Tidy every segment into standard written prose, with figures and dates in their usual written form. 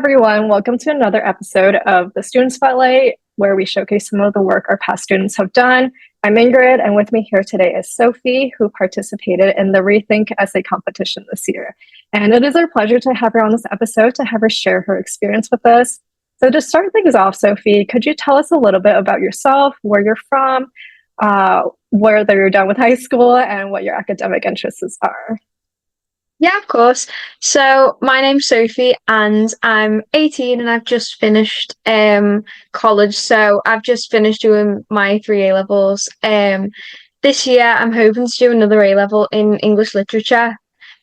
everyone. Welcome to another episode of the Student Spotlight, where we showcase some of the work our past students have done. I'm Ingrid, and with me here today is Sophie, who participated in the Rethink Essay competition this year. And it is our pleasure to have her on this episode to have her share her experience with us. So to start things off, Sophie, could you tell us a little bit about yourself, where you're from, whether you're done with high school, and what your academic interests are? Yeah, of course. So my name's Sophie and I'm 18 and I've just finished college. So I've just finished doing my three A levels. This year I'm hoping to do another A level in English literature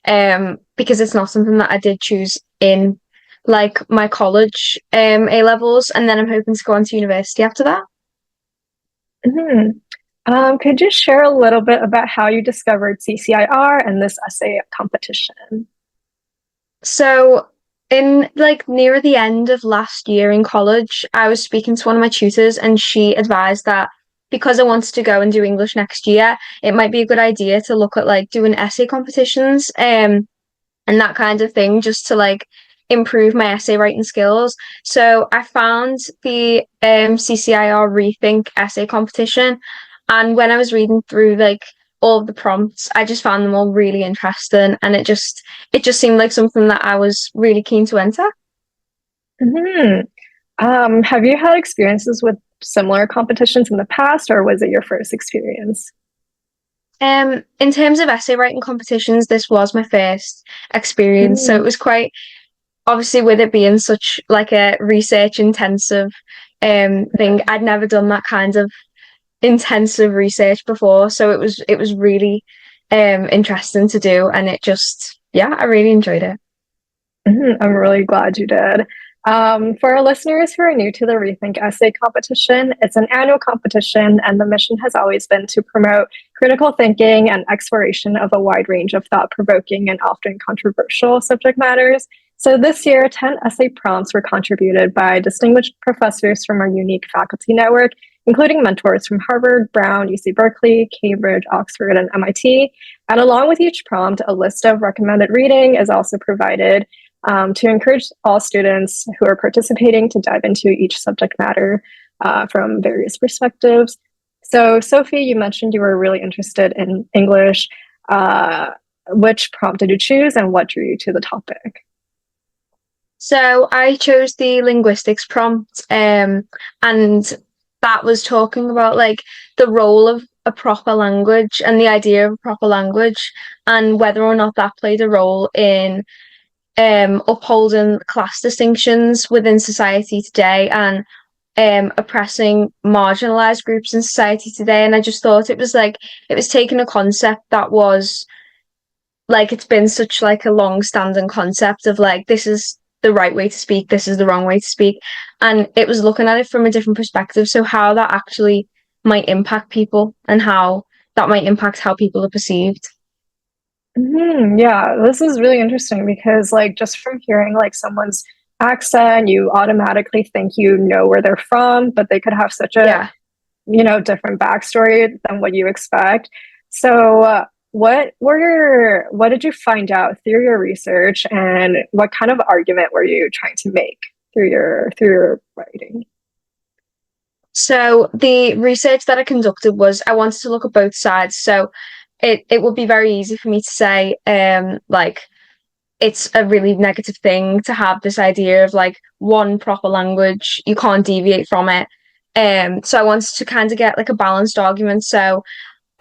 because it's not something that I did choose in like my college A levels, and then I'm hoping to go on to university after that. Could you share a little bit about how you discovered CCIR and this essay competition? So in like near the end of last year in college, I was speaking to one of my tutors and she advised that because I wanted to go and do English next year, it might be a good idea to look at like doing essay competitions and that kind of thing just to like improve my essay writing skills. So I found the CCIR Rethink essay competition, and when I was reading through like all of the prompts, I just found them all really interesting, and it just seemed like something that I was really keen to enter. hmm Have you had experiences with similar competitions in the past, or was it your first experience? In terms of essay writing competitions, this was my first experience, so it Mm. was quite, obviously with it being such like a research intensive thing. I'd never done that kind of intensive research before, so it was really interesting to do, and it just, yeah, I really enjoyed it. I'm really glad you did. For our listeners who are new to the Rethink Essay competition, it's an annual competition, and the mission has always been to promote critical thinking and exploration of a wide range of thought-provoking and often controversial subject matters. So this year, 10 essay prompts were contributed by distinguished professors from our unique faculty network, including mentors from Harvard, Brown, UC Berkeley, Cambridge, Oxford, and MIT. And along with each prompt, a list of recommended reading is also provided to encourage all students who are participating to dive into each subject matter from various perspectives. So, Sophie, you mentioned you were really interested in English. Which prompt did you choose, and what drew you to the topic? So I chose the linguistics prompt, and that was talking about like the role of a proper language and the idea of a proper language, and whether or not that played a role in upholding class distinctions within society today, and oppressing marginalised groups in society today. And I just thought it was taking a concept that was like, it's been such like a long standing concept of like, this is the right way to speak, this is the wrong way to speak, and it was looking at it from a different perspective, so how that actually might impact people and how that might impact how people are perceived. Yeah, this is really interesting because, like, just from hearing like someone's accent, you automatically think you know where they're from, but they could have such a, Yeah. different backstory than what you expect. So, what did you find out through your research, and what kind of argument were you trying to make through your writing? So the research that I conducted was, I wanted to look at both sides. So it would be very easy for me to say, like, it's a really negative thing to have this idea of like one proper language, you can't deviate from it. So I wanted to kind of get like a balanced argument. So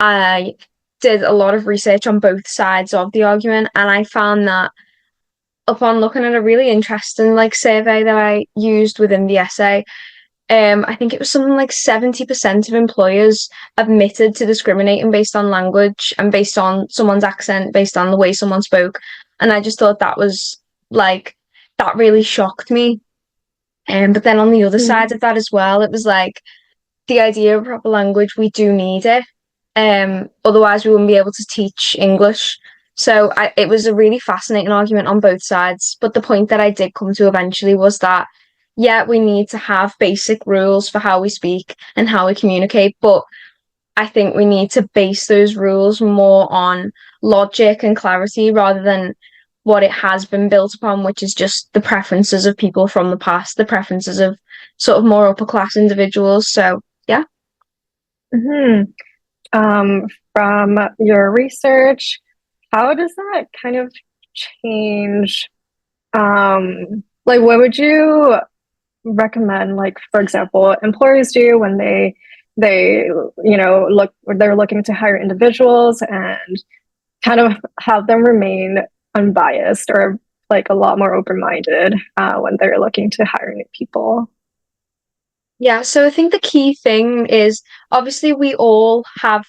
I did a lot of research on both sides of the argument, and I found that upon looking at a really interesting like survey that I used within the essay, I think it was something like 70% of employers admitted to discriminating based on language and based on someone's accent, based on the way someone spoke. And I just thought that was like, that really shocked me. But then on the other side of that as well, it was like the idea of proper language, we do need it. Otherwise, we wouldn't be able to teach English. So it was a really fascinating argument on both sides. But the point that I did come to eventually was that, yeah, we need to have basic rules for how we speak and how we communicate. But I think we need to base those rules more on logic and clarity rather than what it has been built upon, which is just the preferences of people from the past, the preferences of sort of more upper class individuals. So yeah. Hmm. From your research, how does that kind of change? Like, what would you recommend? Like, for example, employers do when they look they're looking to hire individuals and kind of have them remain unbiased or like a lot more open-minded when they're looking to hire new people. Yeah, so I think the key thing is obviously we all have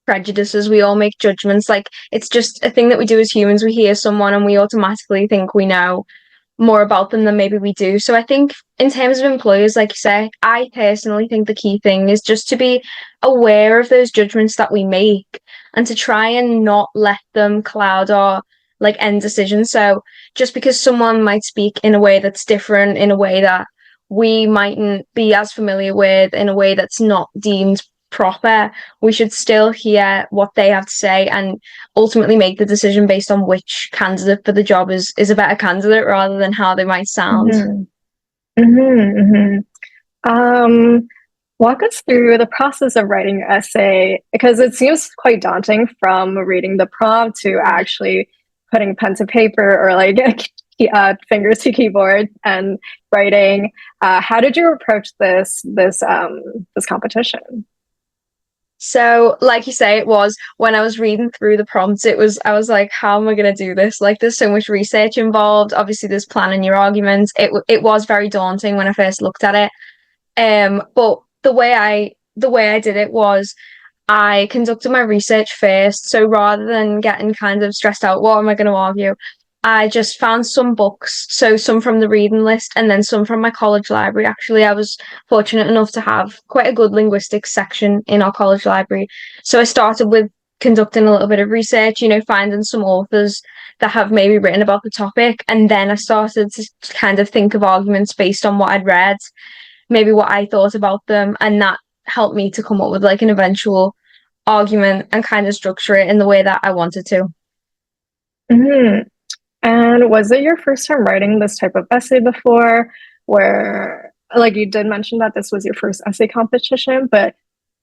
prejudices, we all make judgments. Like it's just a thing that we do as humans. We hear someone and we automatically think we know more about them than maybe we do. So I think in terms of employers, like you say, I personally think the key thing is just to be aware of those judgments that we make and to try and not let them cloud our like end decisions. So just because someone might speak in a way that's different, in a way that we mightn't be as familiar with, in a way that's not deemed proper, we should still hear what they have to say and ultimately make the decision based on which candidate for the job is a better candidate rather than how they might sound. Mm-hmm. Mm-hmm, mm-hmm. Walk us through the process of writing your essay because it seems quite daunting from reading the prompt to actually putting pen to paper or like fingers to keyboard and writing. How did you approach this competition? So, like you say, it was when I was reading through the prompts, I was like, how am I going to do this? Like, there's so much research involved. Obviously, there's planning your arguments. It was very daunting when I first looked at it. But the way I did it was I conducted my research first. So rather than getting kind of stressed out, what am I going to argue? I just found some books, so some from the reading list and then some from my college library. Actually, I was fortunate enough to have quite a good linguistics section in our college library. So I started with conducting a little bit of research, finding some authors that have maybe written about the topic. And then I started to kind of think of arguments based on what I'd read, maybe what I thought about them. And that helped me to come up with like an eventual argument and kind of structure it in the way that I wanted to. Mm-hmm. And was it your first time writing this type of essay before? Where, like, you did mention that this was your first essay competition, but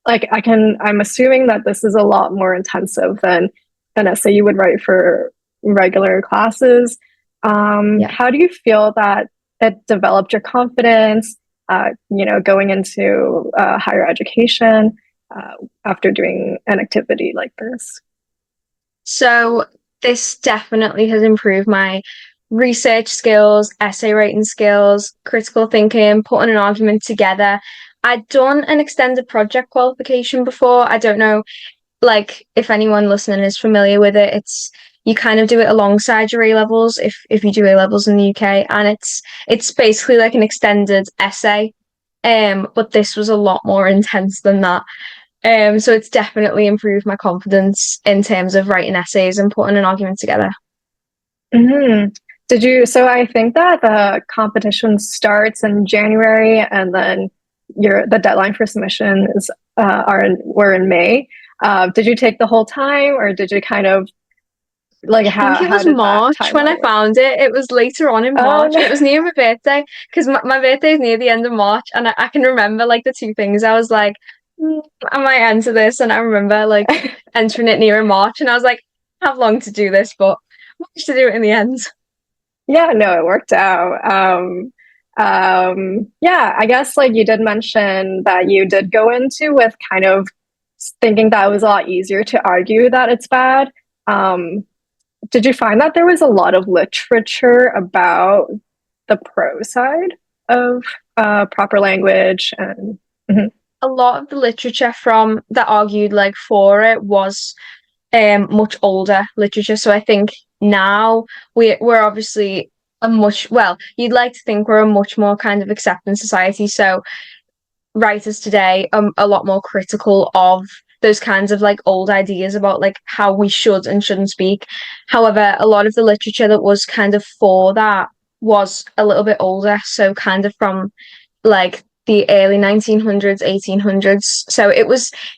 I'm assuming that this is a lot more intensive than an essay you would write for regular classes. Yeah. How do you feel that it developed your confidence, going into higher education after doing an activity like this? So this definitely has improved my research skills, essay writing skills, critical thinking, putting an argument together. I'd done an extended project qualification before. I don't know, like, if anyone listening is familiar with it. It's you kind of do it alongside your A levels if you do A levels in the UK, and it's basically like an extended essay. But this was a lot more intense than that. So it's definitely improved my confidence in terms of writing essays and putting an argument together. Mm-hmm. So I think that the competition starts in January and then the deadline for submission is were in May. Did you take the whole time or did you kind of like I think it how was did that March when timeline I work? found it. It was later on in Oh March. no. It was near my birthday because my birthday is near the end of March, and I can remember like the two things. I was like, I might enter this, and I remember like entering it near in March, and I was like, I have long to do this, but I managed to do it in the end. Yeah, no, it worked out. Yeah, I guess like you did mention that you did go into with kind of thinking that it was a lot easier to argue that it's bad. Um, did you find that there was a lot of literature about the pro side of proper language and mhm. A lot of the literature from that argued like for it was much older literature. So I think now we're obviously a much well, you'd like to think we're a much more kind of accepting society. So writers today are a lot more critical of those kinds of like old ideas about like how we should and shouldn't speak. However, a lot of the literature that was kind of for that was a little bit older, so kind of from like the early 1900s, 1800s. So it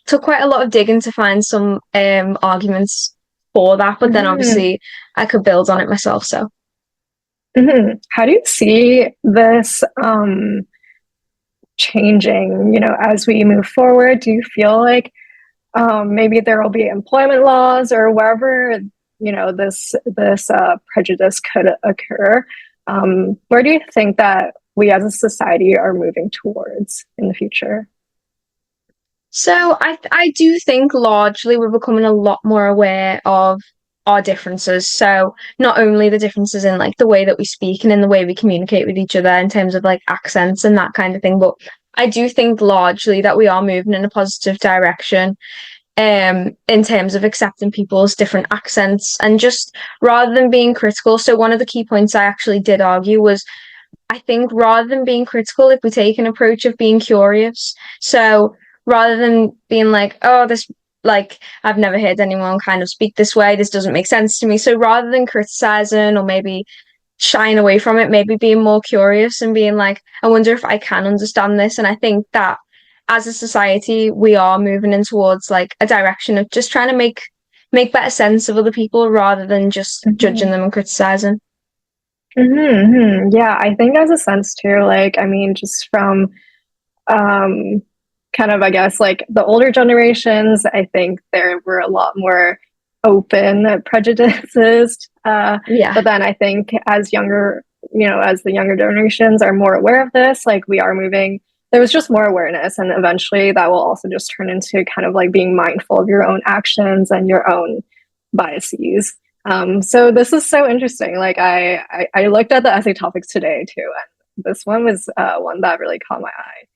took quite a lot of digging to find some arguments for that, but then Mhm. obviously I could build on it myself. So How do you see this changing, as we move forward? Do you feel like maybe there will be employment laws or wherever, this prejudice could occur? Where do you think that we as a society are moving towards in the future? I do think largely we're becoming a lot more aware of our differences. So not only the differences in like the way that we speak and in the way we communicate with each other in terms of like accents and that kind of thing, but I do think largely that we are moving in a positive direction in terms of accepting people's different accents and just rather than being critical. So one of the key points I actually did argue was I think rather than being critical, if we take an approach of being curious, so rather than being like, oh, this, like, I've never heard anyone kind of speak this way, this doesn't make sense to me. So rather than criticizing or maybe shying away from it, maybe being more curious and being like, I wonder if I can understand this. And I think that as a society, we are moving in towards like a direction of just trying to make better sense of other people rather than just judging Mhm. them and criticizing. Yeah, I think as a sense too, like, I mean, just from um, kind of, I guess, like the older generations, I think there were a lot more open prejudices. Yeah. But then I think as the younger generations are more aware of this, like we are moving, there was just more awareness. And eventually that will also just turn into kind of like being mindful of your own actions and your own biases. So this is so interesting. Like I looked at the essay topics today too, and this one was one that really caught my eye.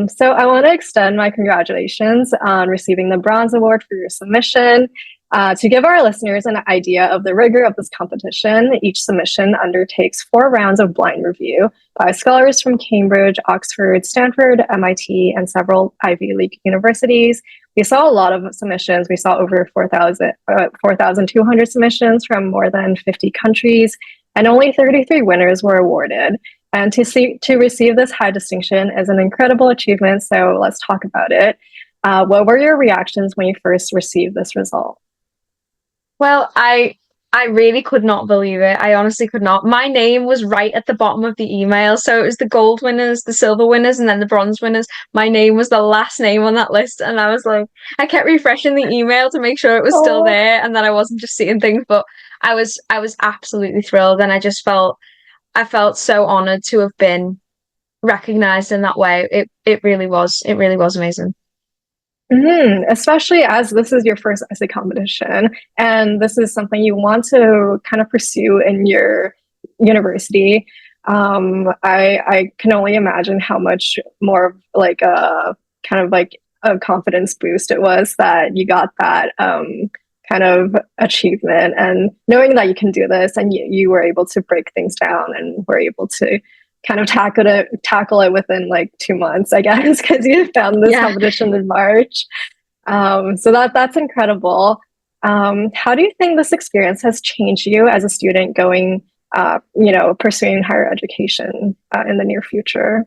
So I want to extend my congratulations on receiving the Bronze Award for your submission. To give our listeners an idea of the rigor of this competition, each submission undertakes 4 rounds of blind review by scholars from Cambridge, Oxford, Stanford, MIT, and several Ivy League universities. We saw a lot of submissions. We saw over 4,200 submissions from more than 50 countries, and only 33 winners were awarded. And to receive this high distinction is an incredible achievement. So let's talk about it. What were your reactions when you first received this result? Well, I really could not believe it. I honestly could not. My name was right at the bottom of the email. So it was the gold winners, the silver winners, and then the bronze winners. My name was the last name on that list. And I was like, I kept refreshing the email to make sure it was still Oh, there and that I wasn't just seeing things. But I was absolutely thrilled and I felt so honored to have been recognized in that way. It really was amazing. especially as this is your first essay competition, and this is something you want to kind of pursue in your university. I can only imagine how much more of like a kind of like a confidence boost it was that you got that kind of achievement, and knowing that you can do this and you were able to break things down and were able to kind of tackle it within like 2 months, I guess, because you found this Yeah. competition in March. So that's incredible. How do you think this experience has changed you as a student going, pursuing higher education in the near future?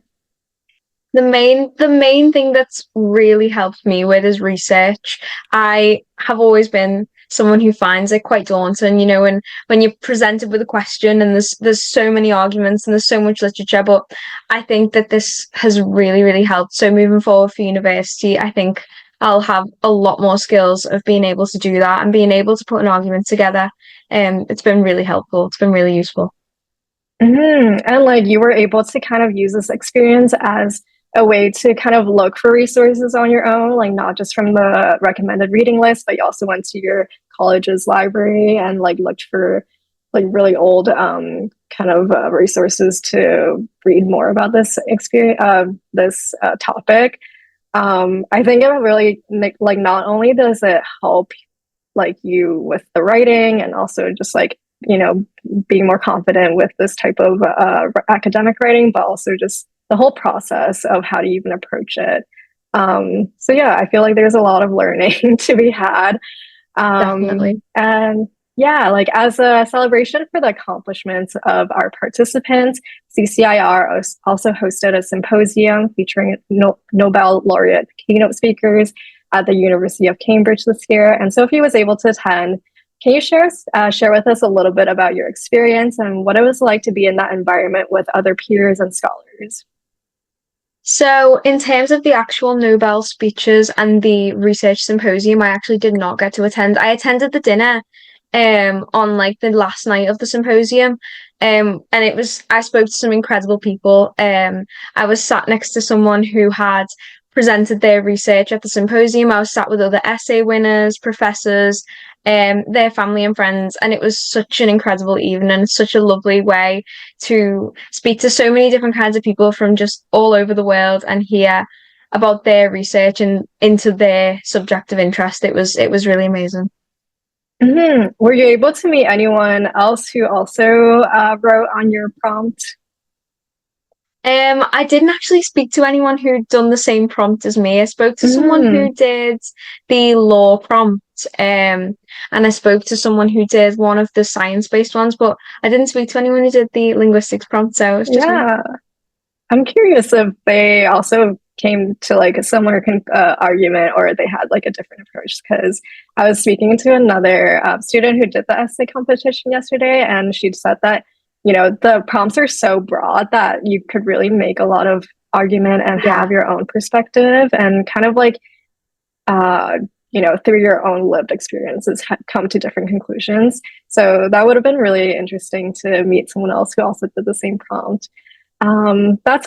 The main thing that's really helped me with is research. I have always been someone who finds it quite daunting, when you're presented with a question and there's so many arguments and there's so much literature, but I think that this has really, really helped. So moving forward for university, I think I'll have a lot more skills of being able to do that and being able to put an argument together. It's been really helpful. It's been really useful. And like you were able to kind of use this experience as a way to kind of look for resources on your own, like not just from the recommended reading list, but you also went to your college's library and like looked for like really old kind of resources to read more about this experience, this topic. I think it really like not only does it help like you with the writing and also just like being more confident with this type of academic writing, but also just the whole process of how to even approach it. So yeah, I feel like there's a lot of learning to be had. Definitely. And yeah, like as a celebration for the accomplishments of our participants, CCIR also hosted a symposium featuring Nobel laureate keynote speakers at the University of Cambridge this year, and Sophie was able to attend. Can you share with us a little bit about your experience and what it was like to be in that environment with other peers and scholars? So, in terms of the actual Nobel speeches and the research symposium, I actually did not get to attend. I attended the dinner on like the last night of the symposium. And I spoke to some incredible people. I was sat next to someone who had presented their research at the symposium. I was sat with other essay winners, professors, their family and friends, and it was such an incredible evening, such a lovely way to speak to so many different kinds of people from just all over the world and hear about their research and into their subject of interest. It was really amazing. Mm-hmm. Were you able to meet anyone else who also wrote on your prompt? I didn't actually speak to anyone who'd done the same prompt as me. I spoke to someone Mm, who did the law prompt, and I spoke to someone who did one of the science-based ones, but I didn't speak to anyone who did the linguistics prompt, so it's just me. yeah, I'm curious if they also came to like a similar argument or they had like a different approach. Because I was speaking to another student who did the essay competition yesterday, and she said that, the prompts are so broad that you could really make a lot of argument and Yeah. have your own perspective and kind of like, uh, through your own lived experiences, come to different conclusions. So that would have been really interesting to meet someone else who also did the same prompt. That's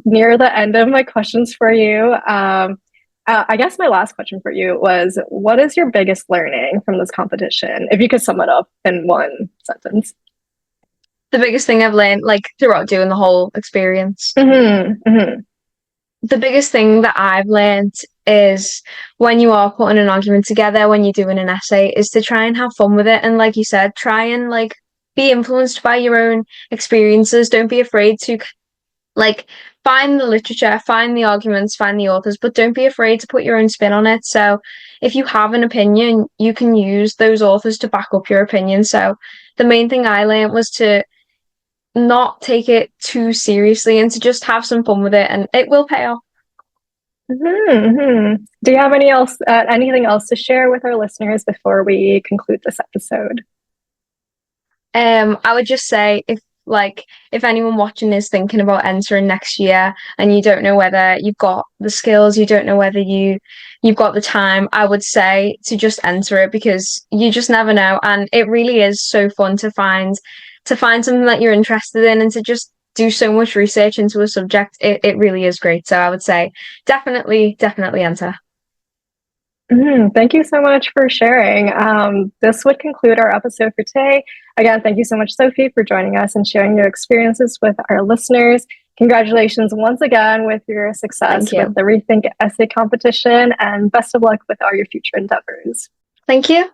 near the end of my questions for you. I guess my last question for you was, what is your biggest learning from this competition? If you could sum it up in one sentence. The biggest thing I've learned, like throughout doing the whole experience, Mm-hmm, mm-hmm. the biggest thing that I've learned is when you are putting an argument together, when you're doing an essay, is to try and have fun with it. And like you said, try and like be influenced by your own experiences. Don't be afraid to like find the literature, find the arguments, find the authors, but don't be afraid to put your own spin on it. So if you have an opinion, you can use those authors to back up your opinion. So the main thing I learned was to not take it too seriously and to just have some fun with it, and it will pay off. Mm-hmm. Do you have anything else to share with our listeners before we conclude this episode? I would just say if anyone watching is thinking about entering next year and you don't know whether you've got the skills, you don't know whether you've got the time, I would say to just enter it because you just never know. And it really is so fun to find something that you're interested in and to just do so much research into a subject. It really is great. So I would say definitely enter. Thank you so much for sharing. This would conclude our episode for today. Again, thank you so much, Sophie, for joining us and sharing your experiences with our listeners. Congratulations once again with your success Thank you. with the Rethink Essay competition, and best of luck with all your future endeavors. Thank you.